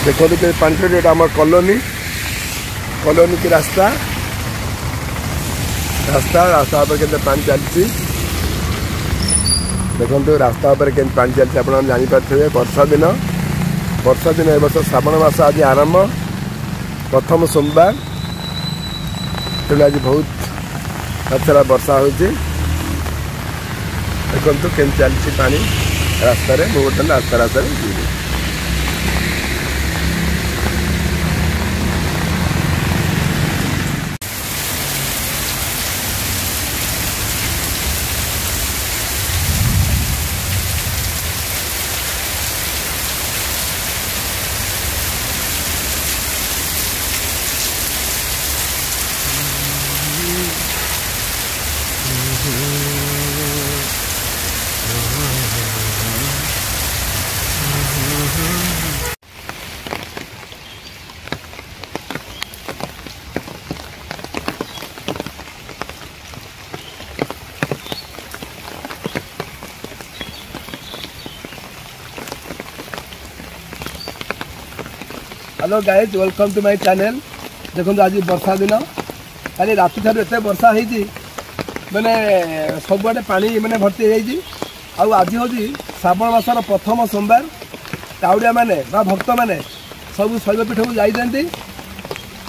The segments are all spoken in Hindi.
देखो कि पानी आम कॉलोनी कॉलोनी की रास्ता रास्ता रास्ता पर के पानी चलती देखो रास्ता पर के पानी चलती आप जानीपारे वर्षा दिन ए वर्ष श्रावण मास आज आरंभ प्रथम सोमवार तेणु आज बहुत सारा वर्षा हो देखो के चलती पानी रास्ता मुझे रास्ता रास्ता hello guys welcome to my channel. देखो आज वर्षा दिन खाली राति ठार एत वर्षा होती मैंने सबुआडे पानी मैंने भर्ती हो आज हूँ श्रावण मासर प्रथम सोमवार काउड़िया मैंने भक्त मैंने सब शैवपीठ को जाती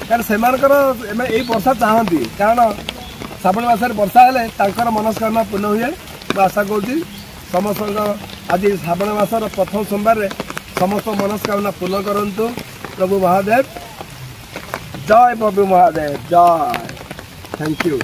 कारण से यही वर्षा चाहती कारण श्रावण मासर वर्षा हेल्ले मनस्कामना पूर्ण हुए। मैं आशा करुँच समस्त आज श्रावण मासर प्रथम सोमवार समस्त मनस्कामना पूर्ण करूँ। प्रभु महादेव जय प्रभु महादेव जय थैंक यू।